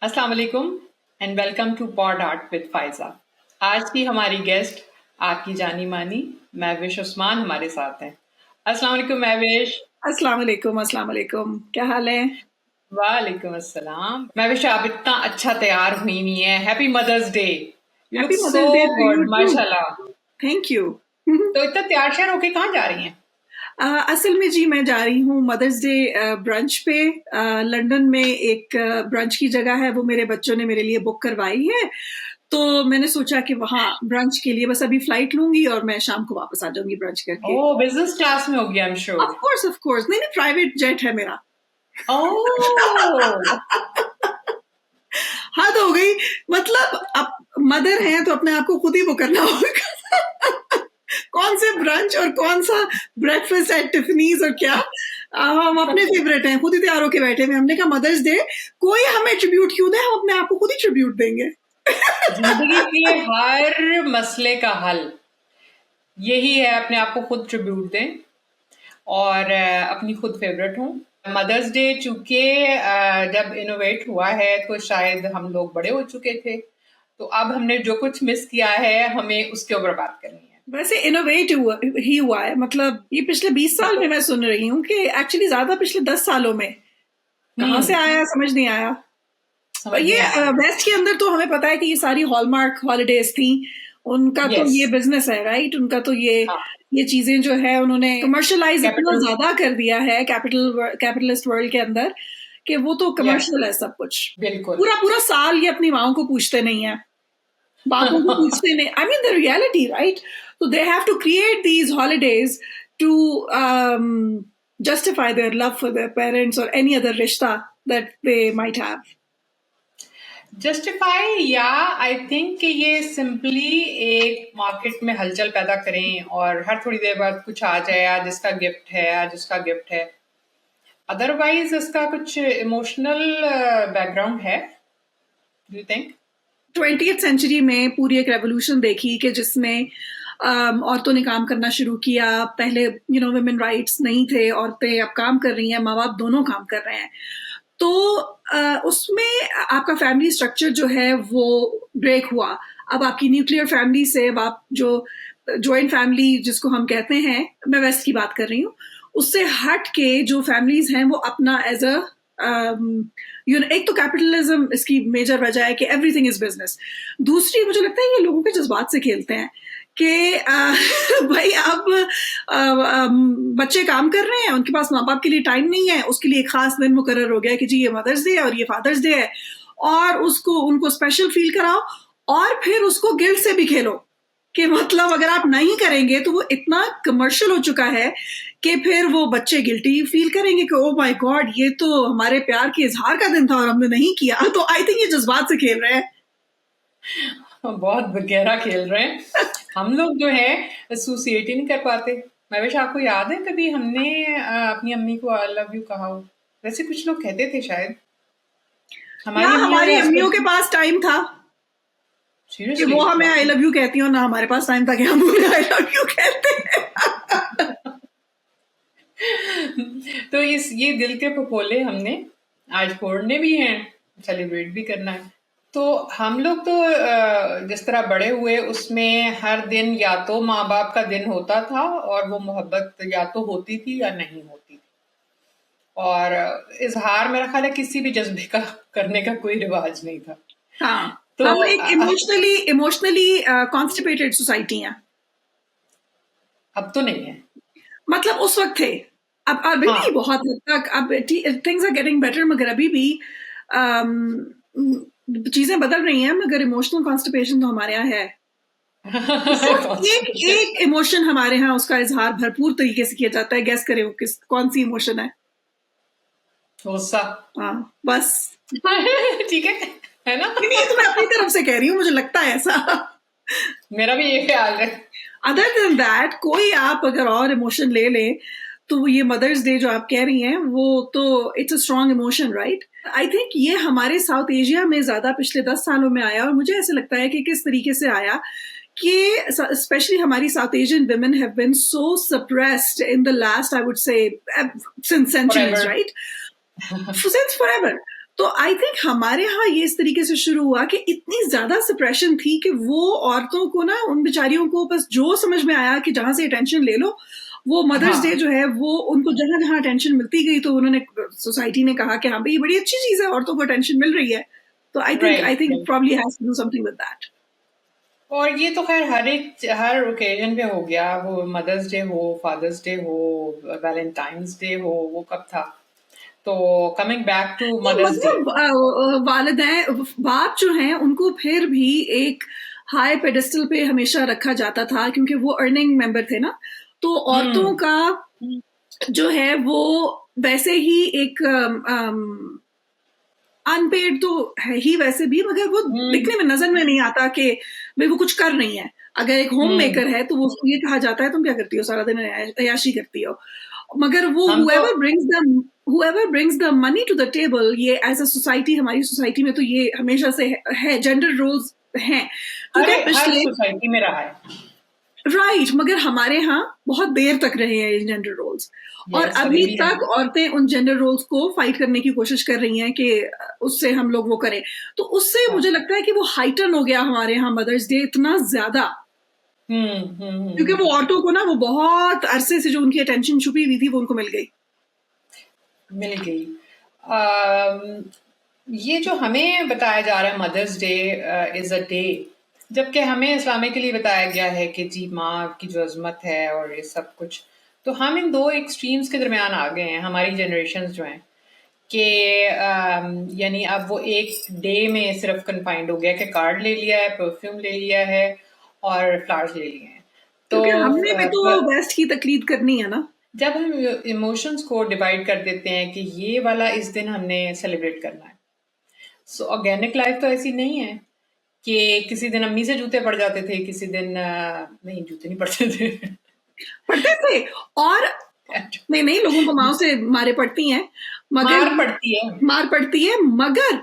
अस्सलाम वालेकुम and welcome to pod art with Faiza. आज की हमारी गेस्ट आपकी जानी मानी महविश उस्मान हमारे साथ हैं। अस्सलाम वालेकुम महविश। अस्सलाम वालेकुम, क्या हाल है? वालेकुम अस्सलाम। महविश, आप इतना अच्छा तैयार हुई हुई हैं। Happy mother's Day. You look happy so Mother's day to you good too. माशाल्लाह। Thank you. तो इतना तैयार श्यार होके कहाँ जा रही हैं? असल में जी मैं जा रही हूँ मदर्स डे ब्रंच पे। लंदन में एक ब्रंच की जगह है, वो मेरे बच्चों ने मेरे लिए बुक करवाई है। तो मैंने सोचा कि वहाँ ब्रंच के लिए बस अभी फ्लाइट लूंगी और मैं शाम को वापस आ जाऊंगी ब्रंच करके। ओह, बिजनेस क्लास में होगी I am sure. Of course, नहीं नहीं, प्राइवेट जेट है मेरा। ओह, हद हो गई। मतलब अब मदर हैं तो अपने आप को खुद ही वो करना होगा। कौन से ब्रंच और कौन सा ब्रेकफास्ट एट टिफनीज और क्या। हम अपने फेवरेट हैं, खुद ही तैयार होके बैठे हुए। हमने कहा मदर्स डे, कोई हमें ट्रिब्यूट क्यों दे, हम अपने आप को खुद ही ट्रिब्यूट देंगे। जिंदगी के हर मसले का हल यही है, अपने आप को खुद ट्रिब्यूट दें और अपनी खुद फेवरेट हूँ। मदर्स डे चूंकि जब इनोवेट हुआ है तो शायद हम लोग बड़े हो चुके थे, तो अब हमने जो कुछ मिस किया है हमें उसके ऊपर बात करनी है। वैसे इनोवेट हुआ है, मतलब ये पिछले 20 साल में मैं सुन रही हूँ कि एक्चुअली ज्यादा पिछले 10 सालों में कहाँ से आया समझ नहीं आया। और समझ नहीं ये आया। वेस्ट के अंदर तो हमें पता है कि ये सारी हॉलमार्क हॉलीडेज थी, उनका तो यस। ये बिजनेस है, राइट? उनका तो हाँ। ये चीजें जो है उन्होंने कमर्शलाइज इतना कैपिटल। ज्यादा कर दिया है कैपिटलिस्ट वर्ल्ड के अंदर कि वो तो यस, कमर्शियल है सब कुछ। बिल्कुल। पूरा पूरा साल ये अपनी माओ को पूछते नहीं है, बापों को पूछते नहीं। I mean the reality, right? तो they have to create these holidays to justify their love for their parents or any other rishta that they might have. Justify या आई थिंक कि ये सिंपली एक मार्केट में हलचल पैदा करें और हर थोड़ी देर बाद कुछ आ जाए, आज इसका गिफ्ट है, आज उसका गिफ्ट है। अदरवाइज इसका कुछ इमोशनल बैकग्राउंड है, do you think? 20th century में पूरी एक रेवोल्यूशन देखी कि जिसमें औरतों ने काम करना शुरू किया। पहले वुमेन राइट्स नहीं थे, औरतें अब काम कर रही हैं, माँ बाप दोनों काम कर रहे हैं। तो उसमें आपका फैमिली स्ट्रक्चर जो है वो ब्रेक हुआ। अब आपकी न्यूक्लियर फैमिली से अब आप जो जॉइंट फैमिली जिसको हम कहते हैं, मैं वेस्ट की बात कर रही हूँ, उससे हट के जो फैमिलीज हैं वो अपना एज अ एक तो कैपिटलिज्म इसकी मेजर वजह है कि एवरीथिंग इज बिजनेस। दूसरी, मुझे लगता है ये लोगों के जज्बात से खेलते हैं कि भाई अब बच्चे काम कर रहे हैं, उनके पास माँ बाप के लिए टाइम नहीं है, उसके लिए एक खास दिन मुकर्रर हो गया कि जी ये मदर्स डे है और ये फादर्स डे है, और उसको उनको स्पेशल फील कराओ और फिर उसको गिल्ट से भी खेलो कि मतलब अगर आप नहीं करेंगे तो वो इतना कमर्शियल हो चुका है कि फिर वो बच्चे गिल्टी फील करेंगे कि ओ माय गॉड, ये तो हमारे प्यार के इजहार का दिन था और हमने नहीं किया। तो आई थिंक ये जज्बात से खेल रहे हैं। बहुत गहरा खेल रहे हैं। हम लोग जो है एसोसिएट ही नहीं कर पाते। महविश, आपको याद है कभी हमने अपनी अम्मी को आई लव यू कहा हो? वैसे कुछ लोग कहते थे शायद। ना हमारी अम्मियाँ हमारी अम्मियों के आजकल। पास टाइम था कि सीरियसली वो हमें आई बाप रे। लव यू कहती हो, ना हमारे पास टाइम था कि हम उन्हें आई लव यू कहते हैं। तो इस ये दिल के फफोले हमने आज फोड़ने भी हैं, सेलिब्रेट भी करना है। तो हम लोग तो जिस तरह बड़े हुए उसमें हर दिन या तो माँ बाप का दिन होता था और वो मोहब्बत या तो होती थी या नहीं होती थी। और इजहार मेरा ख्याल है किसी भी जज्बे का करने का कोई रिवाज नहीं था। हाँ, तो हम एक इमोशनली कॉन्स्टिपेटेड सोसाइटी हैं। अब तो नहीं है। मतलब उस वक्त थे, अब अभी भी हाँ। बहुत हद तक अब थिंग्स आर गेटिंग बेटर, मगर अभी भी चीजें बदल रही हैं, मगर इमोशनल कॉन्स्टिपेशन तो हमारे यहाँ है। सिर्फ एक एक इमोशन हमारे यहाँ, उसका इजहार भरपूर तरीके से किया जाता है। गैस करें वो कौन सी इमोशन है? गुस्सा। हाँ बस। ठीक है ना? नहीं नहीं, तो मैं अपनी तरफ से कह रही हूँ, मुझे लगता है ऐसा। मेरा भी ये ख्याल है। अदर देन दैट कोई आप अगर और इमोशन ले लें तो ये मदर्स डे जो आप कह रही हैं वो तो it's a strong emotion, right? I think ये हमारे साउथ एशिया में ज्यादा पिछले 10 सालों में आया, और मुझे ऐसे लगता है कि किस तरीके से आया कि स्पेशली हमारी south Asian women have been so suppressed in the last, I would say, since centuries, Forever. right? Since forever. तो आई थिंक हमारे यहाँ ये इस तरीके से शुरू हुआ कि इतनी ज्यादा सप्रेशन थी कि वो औरतों को ना, उन बेचारियों को बस जो समझ में आया कि जहां से अटेंशन ले लो, वो मदर्स डे हाँ जो है वो उनको जहां जहां अटेंशन मिलती गई तो उन्होंने, सोसाइटी ने कहा कि हाँ भाई ये बड़ी अच्छी चीज है, औरतों को अटेंशन मिल रही है, तो I right think right. Probably has to do something with that. और ये तो खैर हर ओकेजन पे हो गया, वो मदर्स डे हो, फादर्स डे हो, वैलेंटाइंस डे हो, वो कब था। तो coming back to mother's day. मतलब वालिदैन, बाप जो हैं उनको फिर भी एक हाई पेडेस्टल पे हमेशा रखा जाता था क्योंकि वो अर्निंग मेंबर थे ना, तो औरतों हम्म का जो है वो वैसे ही एक अनपेड तो है ही वैसे भी, मगर वो हम्म दिखने में नजर में नहीं आता कि भाई वो कुछ कर रही है। अगर एक होम हम्म। मेकर है तो वो उसको ये कहा जाता है तुम क्या करती हो, सारा दिन अयाशी करती हो। मगर वो हम तो whoever brings the money to the table, ये एज अ सोसाइटी, हमारी सोसाइटी में तो ये हमेशा से है, जेंडर रोल्स हैं। तो क्या हर पिछले, सोसाइटी में रहा है। राइट, मगर हमारे यहाँ बहुत देर तक रहे हैं ये जेंडर रोल्स, और यस, अभी अभी भी है। तक औरतें उन जेंडर रोल्स को फाइट करने की कोशिश कर रही हैं कि उससे हम लोग वो करें। तो उससे हाँ। मुझे लगता है कि वो हाइटन हो गया हमारे यहाँ मदर्स डे इतना ज्यादा, क्योंकि वो हम्म। औरतों को ना वो बहुत अरसे से जो उनकी अटेंशन छुपी हुई थी वो उनको मिल गई। मिल गई। अम, ये जो हमें बताया जा रहा है mother's day is a day, जबकि हमें इस्लामिकली बताया गया है कि जी माँ की जो अजमत है और ये सब कुछ, तो हम इन दो एक्सट्रीम्स के दरमियान आ गए हैं हमारी जनरेशन जो हैं कि यानी अब वो एक डे में सिर्फ कन्फाइंड हो गया कि कार्ड ले लिया है, परफ्यूम ले लिया है और फ्लावर्स ले लिए हैं। तो क्योंकि हमने भी तो वेस्ट की तकलीद करनी है ना। जब हम इमोशंस को डिवाइड कर देते हैं कि ये वाला इस दिन हमने सेलिब्रेट करना है, सो ऑर्गेनिक लाइफ तो ऐसी नहीं है कि किसी दिन अम्मी से जूते पड़ जाते थे, किसी दिन नहीं जूते नहीं पड़ते थे। पढ़ते थे, और नहीं नहीं, लोगों को माँ से मारे पड़ती हैं, मगर मार पड़ती है। मार पड़ती है, मगर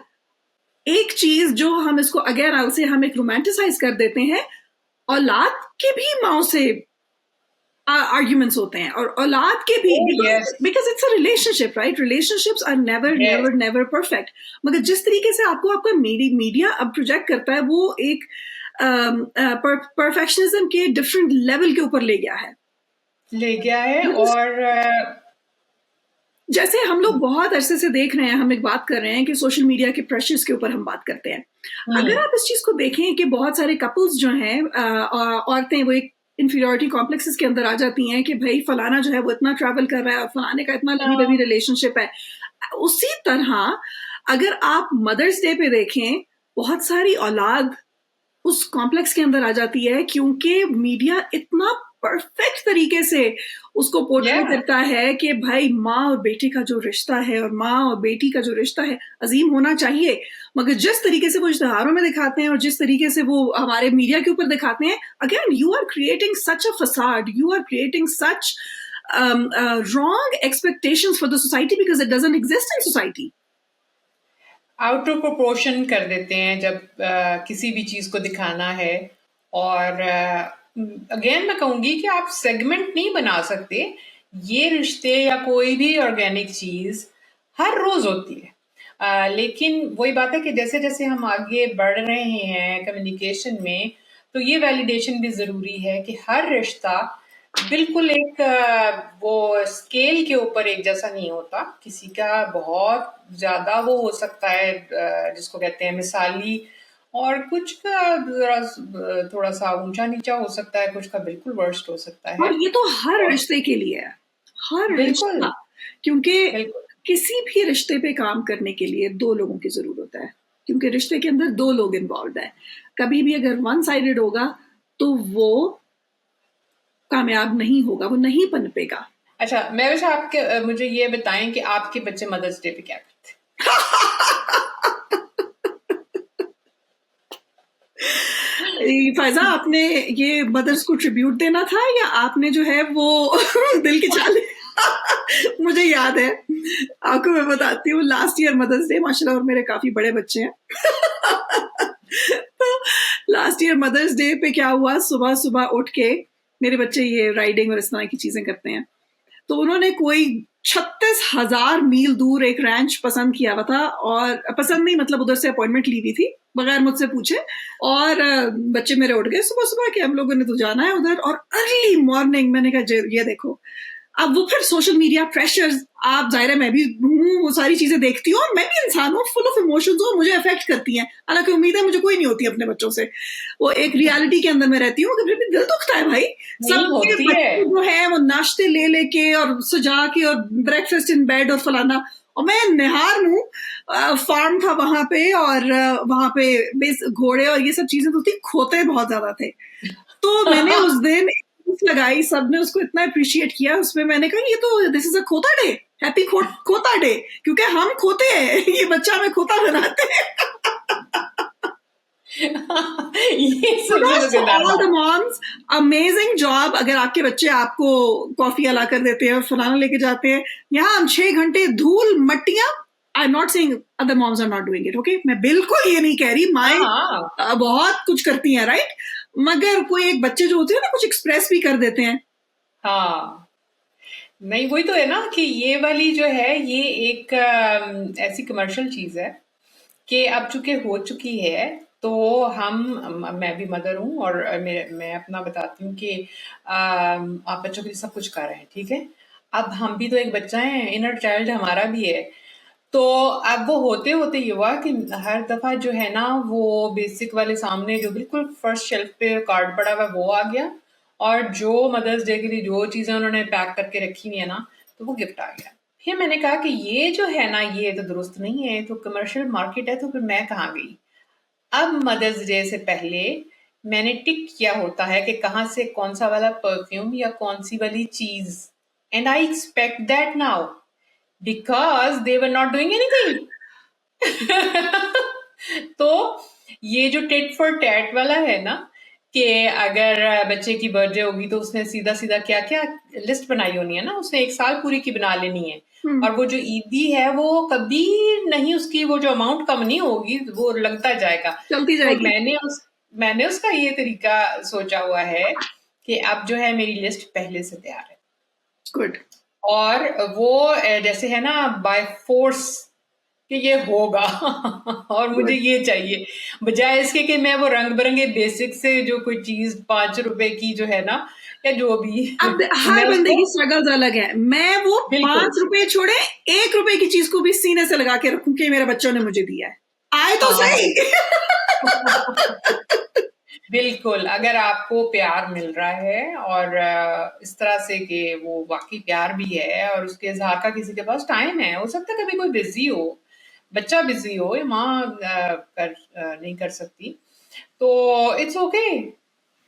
एक चीज जो हम इसको अगेन से हम एक रोमांटिसाइज कर देते हैं, औलाद के भी माओ से आर्ग्यूमेंट्स होते हैं, और औलाद के भी, oh yes. Because it's a relationship, right, relationships are never yes. Never never perfect. मगर जिस तरीके से आपको आपका मीडिया अब प्रोजेक्ट करता है वो एक परफेक्शनिज्म के डिफरेंट लेवल के ऊपर ले गया है। ले गया है। Because और जैसे हम लोग बहुत अरसे से देख रहे हैं, हम एक बात कर रहे हैं कि सोशल मीडिया के प्रेशर्स के ऊपर हम बात करते हैं। अगर हम्म आप इस चीज को देखें कि बहुत सारे कपल्स जो हैं, औरतें वो एक इंफीरियोरिटी कॉम्प्लेक्सेस के अंदर आ जाती हैं कि भाई फलाना जो है वो इतना ट्रैवल कर रहा है और फलाने का इतना लवी डवी हाँ, रिलेशनशिप है। उसी तरह अगर आप मदर्स डे पे देखें, बहुत सारी औलाद उस कॉम्प्लेक्स के अंदर आ जाती है क्योंकि मीडिया इतना परफेक्ट तरीके से उसको पोर्ट्रे या करता है कि भाई माँ और बेटे का जो रिश्ता है और माँ और बेटी का जो रिश्ता है अजीम होना चाहिए। मगर जिस तरीके से वो इश्तेहारों में दिखाते हैं और जिस तरीके से वो हमारे मीडिया के ऊपर दिखाते हैं, again you are creating such a facade, you are creating such wrong expectations for the society because it doesn't exist in society. Out of proportion कर देते हैं जब किसी भी चीज को दिखाना है। और अगेन मैं कहूंगी कि आप सेगमेंट नहीं बना सकते। ये रिश्ते या कोई भी ऑर्गेनिक चीज हर रोज होती है। लेकिन वही बात है कि जैसे जैसे हम आगे बढ़ रहे हैं कम्युनिकेशन में, तो ये वैलिडेशन भी जरूरी है कि हर रिश्ता बिल्कुल एक वो स्केल के ऊपर एक जैसा नहीं होता। किसी का बहुत ज्यादा वो हो सकता है, जिसको कहते हैं मिसाली, और कुछ का जरा थोड़ा सा ऊंचा नीचा हो सकता है, कुछ का बिल्कुल वर्स्ट हो सकता है। और ये तो हर और रिश्ते के लिए है, हर बिल्कुल रिश्ता, क्योंकि बिल्कुल किसी भी रिश्ते पे काम करने के लिए दो लोगों की जरूरत है, क्योंकि रिश्ते के अंदर दो लोग इन्वॉल्व हैं। कभी भी अगर वन साइडेड होगा तो वो कामयाब नहीं होगा, वो नहीं पनपेगा। अच्छा, मैं वैसे आपके मुझे ये बताएं कि आपके बच्चे मदर्स डे पे क्या करते फैजा, आपने ये मदर्स को ट्रिब्यूट देना था या आपने जो है वो दिल की चाल मुझे याद है, आपको मैं बताती हूँ, लास्ट ईयर मदर्स डे, माशाल्लाह और मेरे काफी बड़े बच्चे हैं तो लास्ट ईयर मदर्स डे पे क्या हुआ, सुबह सुबह उठ के, मेरे बच्चे ये राइडिंग और इस तरह की चीजें करते हैं, तो उन्होंने कोई 36,000 मील दूर एक रैंच पसंद किया हुआ था, और पसंद नहीं मतलब उधर से अपॉइंटमेंट ली हुई थी बगैर मुझसे पूछे। और बच्चे मेरे उठ गए सुबह सुबह कि हम लोगों ने तो जाना है उधर, और अर्ली मॉर्निंग मैंने कहा ये देखो। अब वो फिर सोशल मीडिया प्रेशर, आप जाहिर है मैं भी हूँ, वो सारी चीजें देखती हूँ, और मैं भी इंसान हूँ, फुल ऑफ इमोशंस हूँ, मुझे अफेक्ट करती हैं। हालांकि उम्मीद है मुझे कोई नहीं होती अपने बच्चों से, वो एक रियलिटी के अंदर मैं रहती हूँ, कभी भी दिल दुखता है भाई। नहीं सबके होती है। बच्चे जो है वो नाश्ते ले लेके और सजा के और ब्रेकफास्ट इन बेड और फलाना, और मैं निहार हूँ। फार्म था वहां पे, और वहां पे बेस घोड़े और ये सब चीजें तो थी, खोते बहुत ज्यादा थे। तो मैंने उस दिन लगाई, सबने उसको इतना अप्रिशिएट किया, उसमें मैंने कहा ये तो दिस इज अ खोता डे, हैप्पी खोता डे, क्योंकि हम खोते हैं, ये बच्चा हमें खोता बनाते हैं। ये सुन के Kudos तो to कितना all the moms, amazing job। अगर आपके बच्चे आपको कॉफी ला कर देते हैं, फलाना लेके जाते हैं, यहाँ हम 6 घंटे धूल मट्टियां, I am not saying other moms are not doing it, okay, मैं बिल्कुल ये नहीं कह रही, हाँ माए हाँ बहुत कुछ करती हैं, राइट, मगर कोई एक बच्चे जो होते हैं ना कुछ एक्सप्रेस भी कर देते हैं। हाँ। नहीं वही तो है ना कि ये वाली जो है ये एक ऐसी कमर्शियल चीज है कि अब चूंकि हो चुकी है, तो मैं भी मदर हूँ और मैं अपना बताती हूँ कि आप बच्चों के लिए सब कुछ कर रहे हैं, ठीक है। अब हम भी तो एक बच्चा है, इनर चाइल्ड हमारा भी है। तो अब वो होते होते ये हुआ कि हर दफा जो है ना वो बेसिक वाले सामने जो बिल्कुल फर्स्ट शेल्फ पे कार्ड पड़ा हुआ है, वो आ गया, और जो मदर्स डे के लिए जो चीजें उन्होंने पैक करके रखी हुई है ना, तो वो गिफ्ट आ गया। फिर मैंने कहा कि ये जो है ना ये तो दुरुस्त नहीं है, ये तो कमर्शियल मार्केट है, तो फिर मैं कहाँ गई। अब मदर्स डे से पहले मैंने टिक किया होता है कि कहाँ से कौन सा वाला परफ्यूम या कौन सी वाली चीज, and I expect that now because they were not doing anything. तो ये जो टिट फॉर टैट वाला है ना, कि अगर बच्चे की बर्थडे होगी तो उसने सीधा सीधा क्या क्या लिस्ट बनाई होनी है ना, उसने एक साल पूरी की बना लेनी है, और वो जो ईदी है वो कभी नहीं, उसकी वो जो अमाउंट कम नहीं होगी, वो लगता जाएगा। चलती तो जाएगी। मैंने उसका ये तरीका सोचा हुआ है कि अब जो है मेरी लिस्ट पहले से तैयार है, गुड। और वो जैसे है ना बाय फोर्स कि ये होगा और मुझे गुड। ये चाहिए, बजाय इसके कि मैं वो रंग बिरंगे बेसिक से जो कोई चीज 5 रुपए की जो है ना, या जो भी अब मैं हर बंदे उसको की स्ट्रगल्स अलग है, मैं वो बिल्कुल 5 रुपए छोड़े 1 रुपए की चीज को भी सीने से लगा के रखूं कि मेरे बच्चों ने मुझे दिया है, आए तो हाँ सही। बिल्कुल, अगर आपको प्यार मिल रहा है और इस तरह से कि वो वाकई प्यार भी है और उसके इजहार का किसी के पास टाइम है, हो सकता है कभी कोई बिजी हो, बच्चा बिजी हो या माँ नहीं कर सकती, तो इट्स ओके।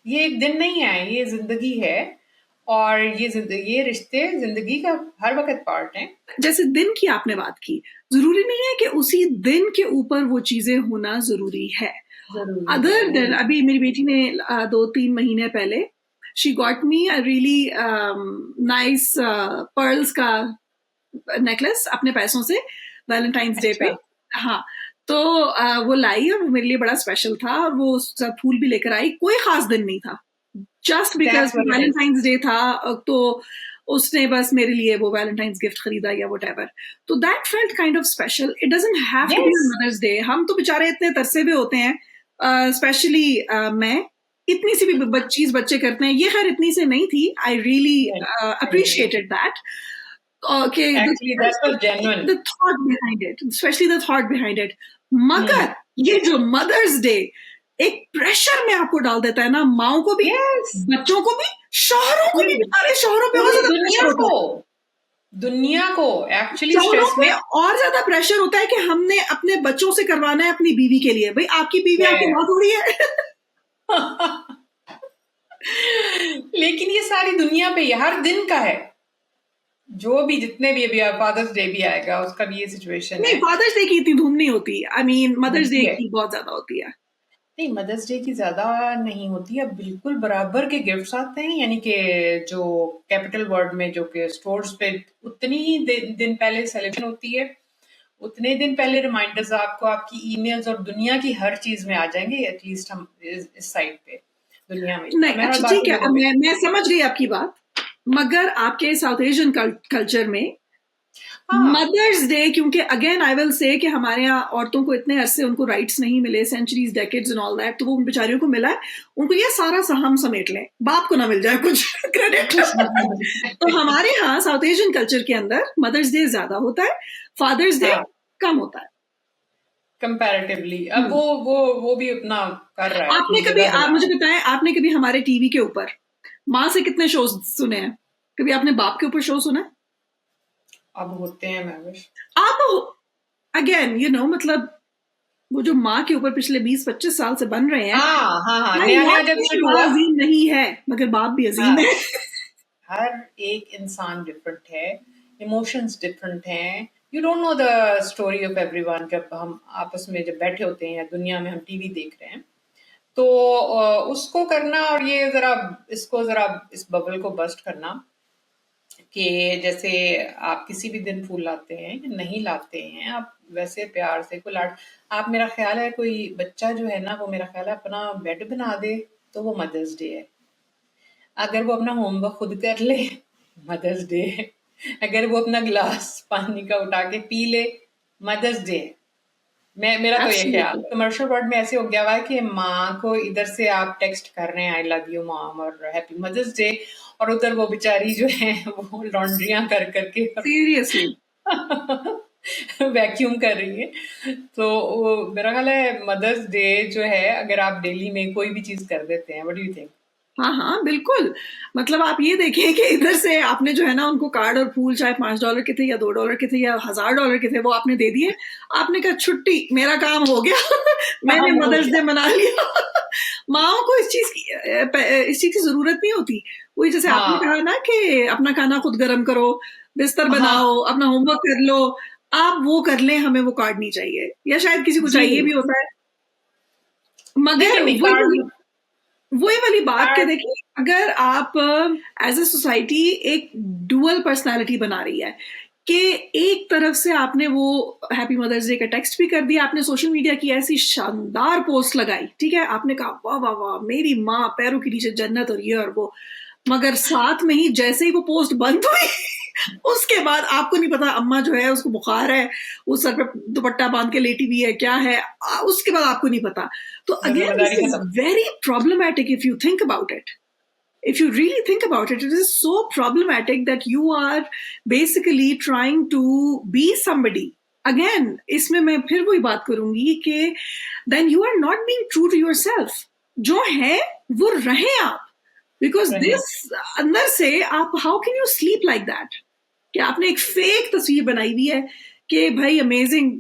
ये एक दिन नहीं है, ये जिंदगी है, और ये रिश्ते जिंदगी का हर वक्त पार्ट हैं। जैसे दिन की आपने बात की, जरूरी नहीं है कि उसी दिन के ऊपर वो चीजें होना जरूरी है। जरूरी है अदर देन, अभी मेरी बेटी ने 2-3 महीने पहले she got me a really nice pearls का नेकलेस अपने पैसों से वैलेंटाइंस डे पे। अच्छा। हाँ, तो वो लाई और वो मेरे लिए बड़ा स्पेशल था, और वो उसका फूल भी लेकर आई, कोई खास दिन नहीं था, just because that's what it is. Valentine's day था, तो उसने बस मेरे लिए वो वैलेंटाइंस गिफ्ट खरीदा या वट, तो that felt kind of special. It doesn't have to be yes. On mother's day, हम तो बेचारे इतने तरसे हुए होते हैं, स्पेशली मैं, इतनी सी भी चीज बच्चे करते हैं, ये खैर इतनी से नहीं थी, I really appreciated that. Okay, actually that was genuine. the thought behind it, especially the thought behind it. हम्म। मगर ये जो मदर्स डे एक प्रेशर में आपको डाल देता है ना, माओ को भी, यस। बच्चों को भी, शौहरों को भी, पूरी बेचारे शौहरों पे और पूरी ज्यादा प्रेशर होता है। दुनिया को एक्चुअली शौहरों स्ट्रेस पे में और ज्यादा प्रेशर होता है कि हमने अपने बच्चों से करवाना है अपनी बीवी के लिए। भाई आपकी बीवी है। आपकी माँ थोड़ी है। लेकिन ये सारी दुनिया पे ये हर दिन का है, जो भी जितने भी, अभी फादर्स डे भी आएगा उसका भी ये सिचुएशन नहीं, है। फादर्स डे की इतनी धूम नहीं होती, आई मीन मदर्स डे होती है। की बहुत ज्यादा होती है। नहीं, मदर्स डे की ज्यादा नहीं होती है, बिल्कुल बराबर के गिफ्ट्स आते हैं, यानी कि जो कैपिटल वर्ड में जो कि स्टोर्स पे उतनी ही दिन पहले सेलिब्रेशन होती है, उतने दिन पहले रिमाइंडर्स आपको आपकी ईमेल्स और दुनिया की हर चीज में आ जाएंगे, एटलीस्ट हम इस साइड पे दुनिया में, नहीं, मैं और अच्छा ठीक बाकी है, जगह पे। मैं समझ गई आपकी बात, मगर आपके साउथ एशियन कल्चर में हाँ मदर्स डे, क्योंकि अगेन आई विल से कि हमारे यहाँ औरतों को इतने अरसे उनको राइट्स नहीं मिले, centuries, decades and all that, तो वो उन बेचारियों को मिला है, उनको ये सारा हम समेट लें, बाप को ना मिल जाए कुछ क्रेडिट। तो हमारे यहाँ साउथ एशियन कल्चर के अंदर मदर्स डे ज्यादा होता है, फादर्स डे हाँ कम होता है। कंपैरेटिवली अब हम्म। वो भी अपना कर रहा है, आपने अपनी कभी, जगह आप बना मुझे रहा है। बताएं, आपने कभी हमारे टीवी के ऊपर माँ से कितने शोज सुने हैं? कभी आपने बाप के ऊपर शो सुना है? अब होते हैं महविश। आप अगेन मतलब वो जो माँ के ऊपर पिछले 20-25 साल से बन रहे हैं, हाँ हाँ हाँ, आई नया नया नॉट जब कि शुरू माँ हुआ। अजीम नहीं है, मगर बाप भी अजीम हाँ, है। हर एक इंसान डिफरेंट है, इमोशंस डिफरेंट हैं। You don't know the story of everyone. जब हम आपस में जब बैठे होते हैं या दुनिया में हम टीवी देख रहे हैं, तो उसको करना और ये जरा इसको जरा इस बबल को बस्ट करना कि जैसे आप किसी भी दिन फूल लाते हैं या नहीं लाते हैं, आप वैसे प्यार से कोई लाड, आप, मेरा ख्याल है कोई बच्चा जो है ना, वो मेरा ख्याल है अपना बेड बना दे तो वो मदर्स डे है। अगर वो अपना होमवर्क खुद कर ले, मदर्स डे है। अगर वो अपना गिलास पानी का उठा के पी ले, मदर्स डे है। मैं, मेरा तो ये ख्याल एब्सोल्युटली। है। कमर्शियल वर्ल्ड में ऐसे हो गया हुआ है कि माँ को इधर से आप टेक्स्ट कर रहे हैं आई लव यू मॉम और हैप्पी मदर्स डे, और उधर वो बेचारी जो है वो लॉन्ड्रियां कर करके सीरियसली। वैक्यूम कर रही है। तो मेरा ख्याल है मदर्स डे जो है, अगर आप डेली में कोई भी चीज कर देते हैं, व्हाट डू यू थिंक? हाँ हाँ बिल्कुल। आप ये देखें कि इधर से आपने जो है ना उनको कार्ड और फूल, चाहे $5 के थे या $2 के थे या $1000 के थे, वो आपने दे दिए, आपने कहा छुट्टी, मेरा काम हो गया। मैंने काम हो मदर्स डे गया। मना लिया। माओ को इस चीज की जरूरत नहीं होती। वही जैसे आपने हाँ कहा ना कि अपना खाना खुद गर्म करो, बिस्तर हाँ बनाओ, अपना होमवर्क कर लो, आप वो कर लें, हमें वो कार्ड नहीं चाहिए, या शायद किसी को जी। चाहिए भी होता है। नहीं मगर नहीं नहीं, वही वाली बात के कार्ड। देखिए, अगर आप एज ए सोसाइटी एक डुअल पर्सनालिटी बना रही है कि एक तरफ से आपने वो हैप्पी मदर्स डे का टेक्स्ट भी कर दिया, आपने सोशल मीडिया की ऐसी शानदार पोस्ट लगाई, ठीक है, आपने कहा वाह वाह वाह मेरी माँ पैरों के नीचे जन्नत और ये और वो, मगर साथ में ही जैसे ही वो पोस्ट बंद हुई, उसके बाद आपको नहीं पता अम्मा जो है उसको बुखार है, वो सर पे दुपट्टा बांध के लेटी हुई है, क्या है, उसके बाद आपको नहीं पता। तो अगेन दिस जिम्मेदारी इज खत्म। Very problematic if you think about it. If you really think about it, it is so problematic that you are basically trying to be somebody. Again, इसमें मैं फिर वही बात करूंगी कि then you are not being true to yourself. जो है वो रहे आप, because रहे। this अंदर से आप how can you sleep like that? कि आपने एक फेक तस्वीर बनाई हुई है कि भाई अमेजिंग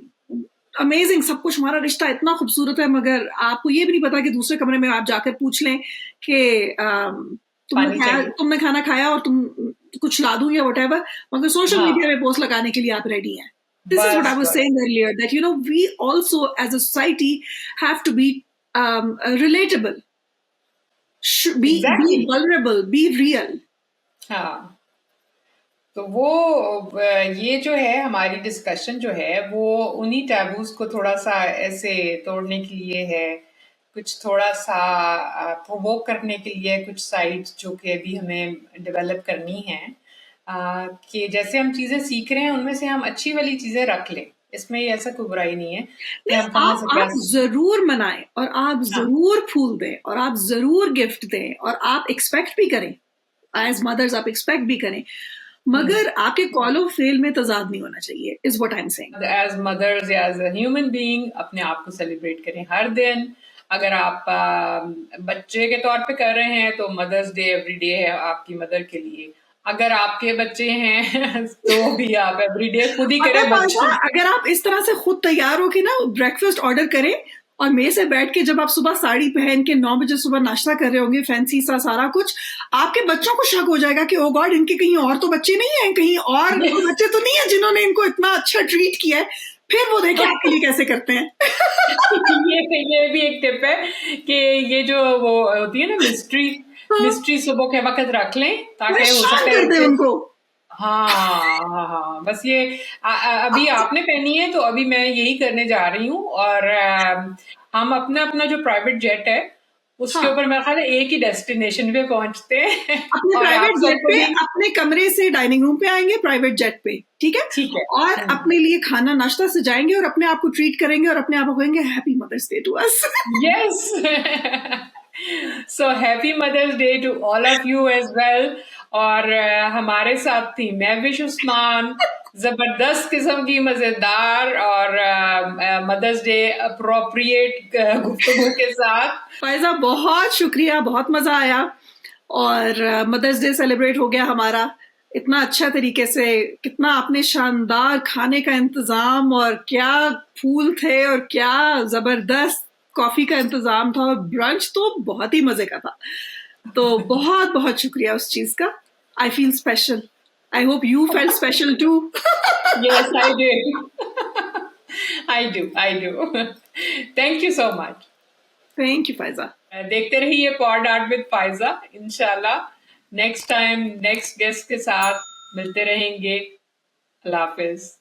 अमेजिंग सब कुछ, हमारा रिश्ता इतना खूबसूरत है, मगर आपको ये भी नहीं पता कि दूसरे कमरे में आप जाकर पूछ लें कि पानी चाहिए। तुमने खाना खाया और तुम कुछ ला दूं या whatever, मगर सोशल मीडिया हाँ, में पोस्ट लगाने के लिए आप रेडी हैं। This is what I बस was बस। saying earlier, that we also as a society have to be relatable, be exactly. vulnerable, be real. हाँ, तो वो ये जो है हमारी डिस्कशन जो है वो उन्हीं टैबूज को थोड़ा सा ऐसे तोड़ने के लिए है, कुछ थोड़ा सा प्रोवोक करने के लिए, कुछ साइट्स जो कि अभी हमें डेवलप करनी है, कि जैसे हम चीजें सीख रहे हैं उनमें से हम अच्छी वाली चीजें रख लें। इसमें ये ऐसा कोई बुराई नहीं है कि नहीं, हम कहाँ से क्या आप जरूर मनाएं और आप हाँ। जरूर फूल दें और आप जरूर गिफ्ट दें और आप एक्सपेक्ट भी करें, एज मदर्स आप एक्सपेक्ट भी करें, हम्म। मगर आपके कॉल ऑफ फेल में तजाद नहीं होना चाहिए, is what I am saying. As mothers या एज अ ह्यूमन बीइंग अपने आप को सेलिब्रेट करें हर दिन। अगर आप बच्चे के तौर पे कर रहे हैं तो मदर्स डे एवरी डे है आपकी मदर के लिए। अगर आपके बच्चे हैं तो भी आप एवरी डे खुद ही पता है करें पाशा, बच्चों। अगर आप इस तरह से खुद तैयार हो के ना ब्रेकफास्ट ऑर्डर करें और मेरे से बैठ के जब आप सुबह साड़ी पहन के 9 बजे सुबह नाश्ता कर रहे होंगे, फैंसी सा सारा कुछ, आपके बच्चों को शक हो जाएगा कि ओ गॉड इनके कहीं और तो बच्चे नहीं हैं, कहीं और बच्चे तो नहीं है जिन्होंने इनको इतना अच्छा ट्रीट किया है। फिर वो देखे आपके लिए कैसे करते हैं। ये भी एक टिप है कि ये जो वो होती है ना मिस्ट्री, मिस्ट्री सुबह के वक्त रख लें ताकि हो परेशान सकता है कर दे कि उनको। हाँ हाँ हाँ, बस ये अभी आपने पहनी है तो अभी मैं यही करने जा रही हूँ। और हम अपना अपना जो प्राइवेट जेट है उसके हाँ, ऊपर मेरा ख्याल है एक ही डेस्टिनेशन पे पहुंचते हैं अपने और आप प्राइवेट जेट सबको पे भी अपने कमरे से डाइनिंग रूम पे आएंगे, प्राइवेट जेट पे, ठीक है, ठीक है। और अपने लिए खाना नाश्ता सजाएंगे और अपने आप को ट्रीट करेंगे और अपने आप को कहेंगे happy mother's day to us. Yes so happy mother's day to all of you as well. और हमारे साथ थी महविश उस्मान, जबरदस्त किस्म की मजेदार और मदर्स डे अप्रोप्रिएट गुफ्तगू के साथ। फायजा बहुत शुक्रिया, बहुत मजा आया, और मदर्स डे सेलिब्रेट हो गया हमारा इतना अच्छा तरीके से, कितना आपने शानदार खाने का इंतजाम, और क्या फूल थे और क्या जबरदस्त कॉफी का इंतजाम था, और ब्रंच तो बहुत ही मजे का था। तो बहुत बहुत शुक्रिया उस चीज का। I feel special, I hope you felt special too. Yes I do I do thank you so much. Thank you Faiza. देखते रहिए पॉड आर्ट विद फाइजा, इंशाल्लाह नेक्स्ट टाइम नेक्स्ट गेस्ट के साथ मिलते रहेंगे। अल्लाह हाफिज।